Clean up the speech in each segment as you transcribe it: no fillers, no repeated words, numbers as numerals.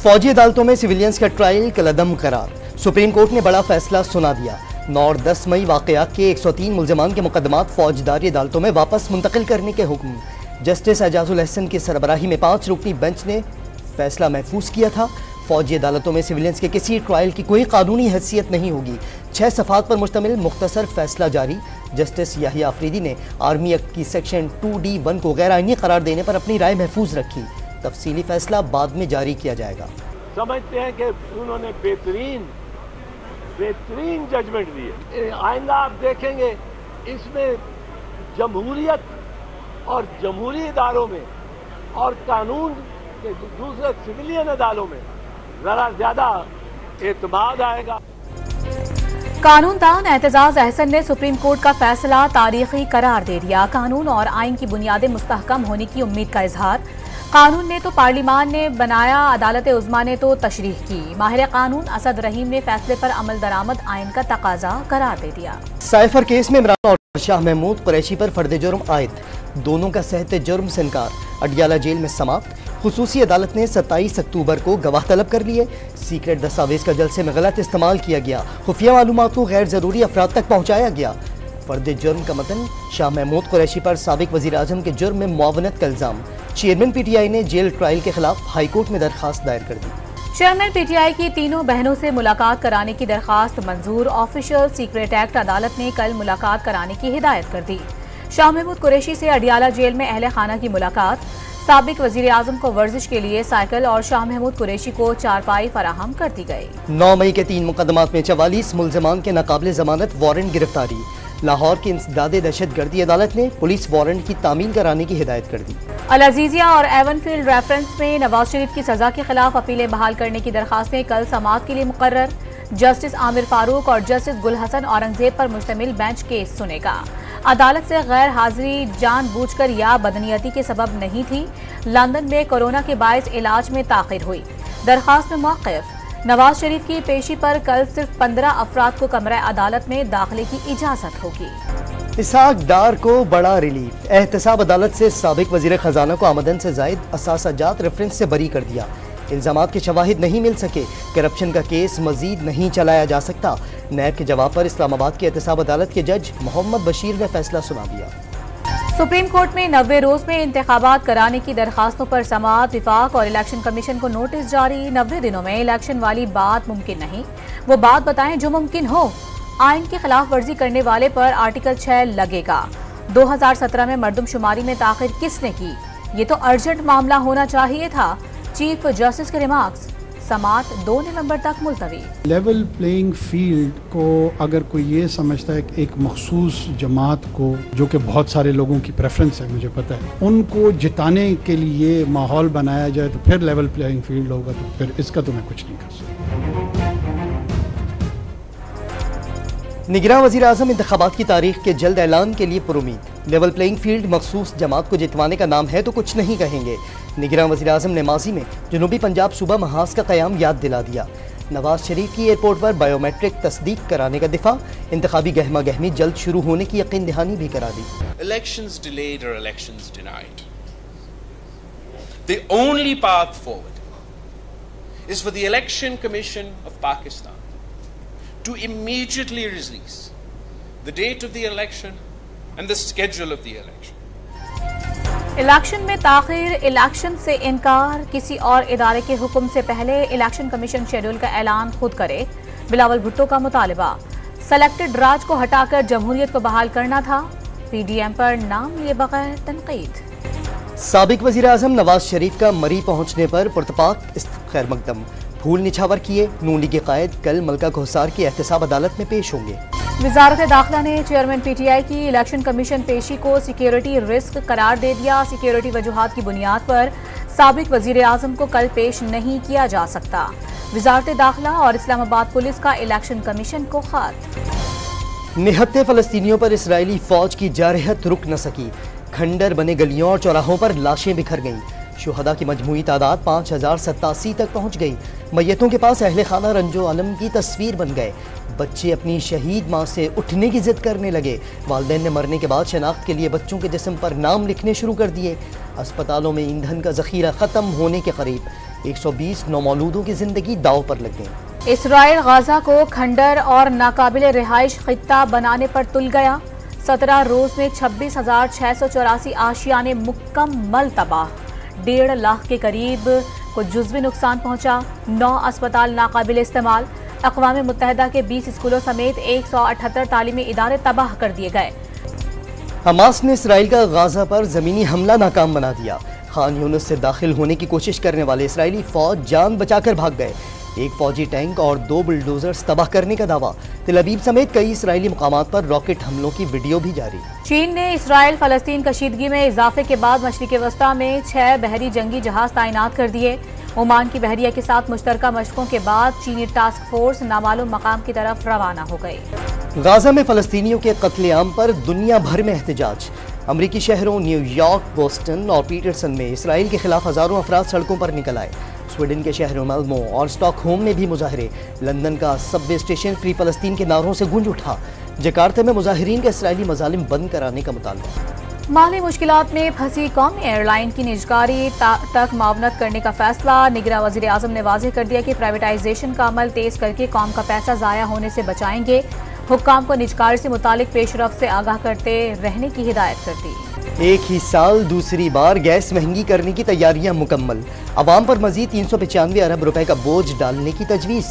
फौजी अदालतों में सिविलियंस का ट्रायल कलअदम करार। सुप्रीम कोर्ट ने बड़ा फैसला सुना दिया। 9 और 10 मई वाकयात के 103 मुल्ज़िमान के मुकदमात फौजदारी अदालतों में वापस मुंतकिल करने के हुक्म। जस्टिस एजाजुल अहसन की सरबराही में 5 रुकनी बेंच ने फैसला महफूज किया था। फौजी अदालतों में सिविलियंस के किसी ट्रायल की कोई कानूनी हैसियत नहीं होगी। 6 सफ़ात पर मुश्तमिल मुख्तसर फैसला जारी। जस्टिस याहिया अफरीदी ने आर्मी एक्ट की सेक्शन 2D1 को गैर आईनी करार देने पर अपनी राय महफूज रखी। तफसीली फैसला बाद में जारी किया जाएगा। समझते हैं कि उन्होंने बेहतरीन जजमेंट दिए। आइंदा आप देखेंगे इसमें जमहूरियत और जमहूरी इदारों में और कानून के दूसरे सिविलियन अदालतों में जरा ज्यादा एतमाद आएगा। कानूनदान एतजाज अहसन ने सुप्रीम कोर्ट का फैसला तारीखी करार दे दिया। कानून और आइन की बुनियादें मुस्तहकम होने की उम्मीद का इजहार। कानून ने तो पार्लिमान ने बनाया, अदालत उज़्मा ने तो तशरीह की। माहिर कानून असद रहीम ने फैसले पर अमल दरामद आइन का तकाजा करार दे दिया। साइफर केस में इमरान और शाह महमूद कुरैशी पर फर्द जुर्म आयद। दोनों का सहते जुर्म से इनकार। अडियाला जेल में समाप्त। खुसूसी अदालत ने 27 अक्टूबर को गवाह तलब कर लिए। सीक्रेट दस्तावेज का जलसे में गलत इस्तेमाल किया गया। खुफिया मालूमात को गैर जरूरी अफराद तक पहुँचाया गया। फर्द जुर्म का मतन शाह महमूद कुरैशी पर साबिक वज़ीर आज़म के जुर्म में मुआवनत का इल्ज़ाम। चेयरमैन PTI ने जेल ट्रायल के खिलाफ हाईकोर्ट में दरखास्त दायर कर दी। चेयरमैन PTI की तीनों बहनों से मुलाकात कराने की दरखास्त मंजूर। ऑफिशियल सीक्रेट एक्ट अदालत ने कल मुलाकात कराने की हिदायत कर दी। शाह महमूद कुरैशी से अडियाला जेल में अहले खाना की मुलाकात। साबिक वजीर आजम को वर्जिश के लिए साइकिल और शाह महमूद कुरैशी को चारपाई फराहम कर दी गई। 9 मई के 3 मुकदमात में 44 मुल्ज़िमान के नाकाबिले जमानत वारंट गिरफ्तारी। लाहौर की इंसदादे दहशतगर्दी अदालत ने पुलिस वारंट की तामील कराने की हिदायत कर दी। अल अजीजिया और एवनफील्ड रेफरेंस में नवाज शरीफ की सजा के खिलाफ अपीलें बहाल करने की दरखास्तें कल समाअत के लिए मुकर्रर। जस्टिस आमिर फारूक और जस्टिस गुल हसन औरंगजेब पर मुश्तमिल बेंच केस सुनेगा। अदालत से गैर हाजिरी जानबूझकर या बदनीयती के सबब नहीं थी। लंदन में कोरोना के बायस इलाज में ताखिर हुई। दरखास्त में मौक़िफ़। नवाज शरीफ की पेशी पर कल सिर्फ 15 अफराद को कमरा अदालत में दाखिले की इजाजत होगी। इसहाक डार को बड़ा रिलीफ। एहतसाब अदालत से साबिक वजीर खजाना को आमदन से जायद असासाजात रेफरेंस से बरी कर दिया। इल्जामात के शवाहिद नहीं मिल सके। करप्शन का केस मजीद नहीं चलाया जा सकता। नैब के जवाब पर इस्लामाबाद की एहतसाब अदालत के जज मोहम्मद बशीर ने फैसला सुना दिया। सुप्रीम कोर्ट में 90 रोज में इंतखाबात कराने की दरखास्तों पर समाअत। विफाक और इलेक्शन कमीशन को नोटिस जारी। 90 दिनों में इलेक्शन वाली बात मुमकिन नहीं। वो बात बताएं जो मुमकिन हो। आइन की खिलाफ वर्जी करने वाले पर आर्टिकल 6 लगेगा। 2017 में मर्दमशुमारी में ताखिर किसने की? ये तो अर्जेंट मामला होना चाहिए था। चीफ जस्टिस के रिमार्क्स। समाअत 2 नवंबर तक मुलतवी। लेवल प्लेइंग फील्ड को अगर कोई ये समझता है कि एक मखसूस जमात को, जो कि बहुत सारे लोगों की प्रेफरेंस है, मुझे पता है, उनको जिताने के लिए माहौल बनाया जाए तो फिर लेवल प्लेइंग फील्ड होगा, तो फिर इसका तो मैं कुछ नहीं कर सकता। निगरान वज़ीर आज़म इंतखाबात की तारीख के जल्द ऐलान के लिए पुरुमीद। लेवल प्लेइंग फील्ड मखसूस जमात को जितवाने का नाम है तो कुछ नहीं कहेंगे। निगरान वज़ीर आज़म ने माजी में जनूबी पंजाब सूबा महाज का क़याम याद दिला दिया। नवाज शरीफ की एयरपोर्ट पर बायोमेट्रिक तस्दीक कराने का दिफा। इंतखाबी गहमा गहमी जल्द शुरू होने की यकीन दहानी भी करा दी। Elections delayed or elections denied. The only path forward is for the Election Commission of Pakistan to immediately release the date of the election and the schedule of the election. Election में ताखिर, election से इनकार, किसी और इदारे के हुक्म से पहले इलेक्शन कमीशन शेड्यूल का ऐलान खुद करे। बिलावल भुट्टो का मुतालबा। सेलेक्टेड राज को हटाकर जमहूरियत को बहाल करना था। PDM पर नाम लिए बगैर तनकीद। साबिक वज़ीर आज़म नवाज शरीफ का मरी पहुंचने पर पुरतपाक खैर मकदम। फूल निछावर किए। नून लीग के कायद कल मलका घोसार की एहतसाब अदालत में पेश होंगे। वजारत दाखिला ने चेयरमैन PTI की इलेक्शन कमीशन पेशी को सिक्योरिटी रिस्क करार दे दिया। सिक्योरिटी वजूहात की बुनियाद पर साबिक वजीर आजम को कल पेश नहीं किया जा सकता। वजारत दाखिला और इस्लामाबाद पुलिस का इलेक्शन कमीशन को खत। निहत्ते फलस्तीनियों पर इसराइली फौज की जारहत रुक न सकी। खंडर बने गलियों और चौराहों पर लाशें बिखर गईं। शुहदा की मजमूई तादाद 5087 तक पहुँच गई। मैयतों के पास अहले खाना रंजो आलम की तस्वीर बन गए। बच्चे अपनी शहीद माँ से उठने की जिद करने लगे। वालिदैन ने मरने के बाद शनाख्त के लिए बच्चों के जिस्म पर नाम लिखने शुरू कर दिए। अस्पतालों में ईंधन का जखीरा ख़त्म होने के करीब। 120 नौमौलूदों की जिंदगी दांव पर लग गई। इसराइल गाजा को खंडर और नाकाबिल रिहाइश खित्ता बनाने पर तुल गया। 17 रोज में 26,684 आशियाने मुकम्मल तबाह। 1.5 लाख के करीब को जुज़वी नुकसान पहुंचा। 9 अस्पताल नाकाबिल इस्तेमाल। अक़वाम मुत्तहिदा के 20 स्कूलों समेत 178 तालीमी इदारे तबाह कर दिए गए। हमास ने इसराइल का गाजा पर जमीनी हमला नाकाम बना दिया। खान यूनिस से दाखिल होने की कोशिश करने वाले इसराइली फौज जान बचाकर भाग गए। एक फौजी टैंक और 2 बुलडोजर्स तबाह करने का दावा। तेल अवीव समेत कई इसराइली मुकामात पर रॉकेट हमलों की वीडियो भी जारी। चीन ने इसराइल फलस्तीन कशीदगी में इजाफे के बाद मशरिक़ वस्ता में 6 बहरी जंगी जहाज तैनात कर दिए। ओमान की बहरिया के साथ मुश्तरका मशकों के बाद चीनी टास्क फोर्स नामालूम मकाम की तरफ रवाना हो गई। गाजा में फलस्तीनियों के कत्लेआम पर दुनिया भर में एहतजाज। अमरीकी शहरों न्यूयॉर्क, बोस्टन और पीटरसन में इसराइल के खिलाफ हजारों अफराद सड़कों पर निकल आए। स्वीडन के शहरों मेल्मो और स्टॉकहोम में भी मुजाहरे। लंदन का सबवे स्टेशन फ्री फलस्तीन के नारों से गूंज उठा। जकार्ता में मुजाहिरीन का इसराइली मजालिम बंद कराने का मुतालबा। माली मुश्किलात में फंसी कौमी एयरलाइन की निजकारी तक मावनत करने का फैसला। निगरान वज़ीर आज़म ने वाज़ेह कर दिया कि प्राइवेटाइजेशन का अमल तेज करके कौम का पैसा ज़ाया होने से बचाएंगे। हुक्काम को निजकारी से मुतालिक पेशरफ से आगाह करते रहने की हिदायत कर दी। एक ही साल दूसरी बार गैस महंगी करने की तैयारियां मुकम्मल। अवाम पर मजीद 395 अरब रुपए का बोझ डालने की तजवीज़।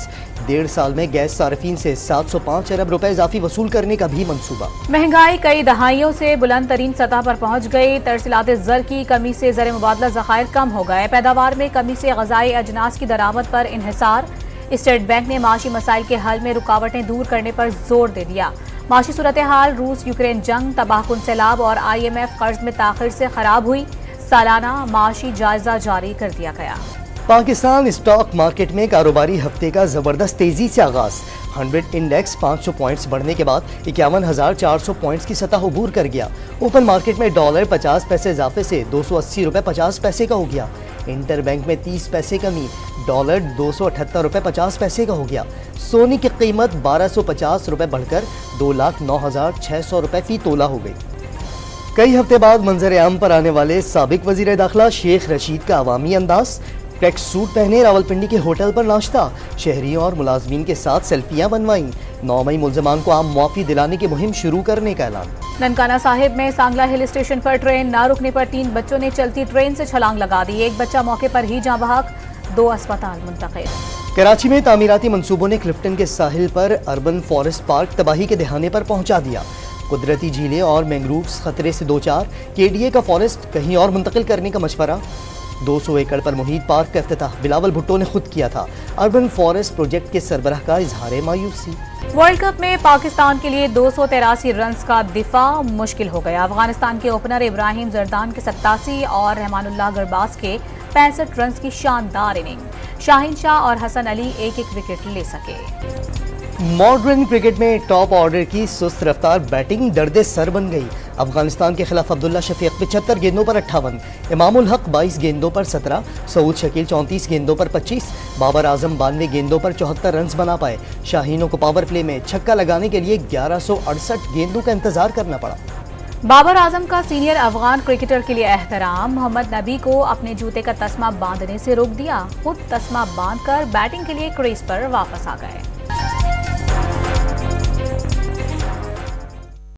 1.5 साल में गैस सार्फिन से 705 अरब रुपए इजाफी वसूल करने का भी मंसूबा। महंगाई कई दहाइयों से बुलंद तरीन सतह पर पहुंच गई। तरसीलात ज़र की कमी से ज़र मुबादला ज़खायर कम हो गए। पैदावार में कमी से ग़ज़ाई अजनास की दरामद पर इन्हिसार। स्टेट बैंक ने माशी मसाइल के हल में रुकावटें दूर करने पर जोर दे दिया। माशी सूरत हाल, रूस यूक्रेन जंग, तबाहकुन सैलाब और IMF कर्ज में ताखिर से खराब हुई। सालाना माशी जायजा जारी कर दिया गया। पाकिस्तान स्टॉक मार्केट में कारोबारी हफ्ते का जबरदस्त तेजी से आगाज। 100 इंडेक्स 500 पॉइंट्स बढ़ने के बाद 51,400 पॉइंट्स की सतह अबूर कर गया। ओपन मार्केट में डॉलर 50 पैसे इजाफे से 280 रुपए 50 पैसे का हो गया। इंटर बैंक में 30 पैसे कमी, डॉलर 278 रुपए 50 पैसे का हो गया। सोने की कीमत 1250 रुपए बढ़कर 2,09,600 रुपए फी तोला हो गई। कई हफ्ते बाद मंजर आम पर आने वाले साबिक वजीर दाखिला शेख रशीद का अवामी अंदाज। ट्रैक सूट पहने रावलपिंडी के होटल पर नाश्ता। शहरियों और मुलाजमीन के साथ सेल्फियां बनवाईं। 9 मई मुल्जमान को आम मुआफी दिलाने की मुहिम शुरू करने का ऐलान। ननकाना साहिब में सांगला हिल स्टेशन पर ट्रेन न रुकने पर 3 बच्चों ने चलती ट्रेन से छलांग लगा दी। एक बच्चा मौके पर ही जाँ बहक, 2 अस्पताल मुंतकिल। कराची में तामीराती मंसूबों ने क्लिफ्टन के साहिल पर अर्बन फॉरेस्ट पार्क तबाही के दहाने पर पहुंचा दिया। कुदरती झीलें और मैंग्रोव्स खतरे से 2-4। KDA का फॉरेस्ट कहीं और मुंतकिल करने का मशवरा। 200 एकड़ पर मुहित पार्क का इफ्तिताह बिलावल भुट्टो ने खुद किया था। अर्बन फॉरेस्ट प्रोजेक्ट के सरबराह का इजहार मायूसी। वर्ल्ड कप में पाकिस्तान के लिए 283 रन्स का दिफा मुश्किल हो गया। अफगानिस्तान के ओपनर इब्राहिम जरदान के 87 और रहमानुल्लाह गरबाज के 65 रन्स की शानदार इनिंग। शाहीन शाह और हसन अली एक एक विकेट ले सके। मॉडर्न क्रिकेट में टॉप ऑर्डर की सुस्त रफ्तार बैटिंग दर्दे सर बन गई। अफगानिस्तान के खिलाफ अब्दुल्ला शफीक 75 गेंदों पर 58, इमामुल हक 22 गेंदों पर 17, सऊद शकील 34 गेंदों पर 25, बाबर आजम 92 गेंदों पर 74 रन बना पाए। शाहीनों को पावर प्ले में छक्का लगाने के लिए 1168 गेंदों का इंतजार करना पड़ा। बाबर आजम का सीनियर अफगान क्रिकेटर के लिए एहतराम। मोहम्मद नबी को अपने जूते का तस्मा बांधने से रोक दिया। खुद तस्मा बांधकर बैटिंग के लिए क्रीज पर वापस आ गए।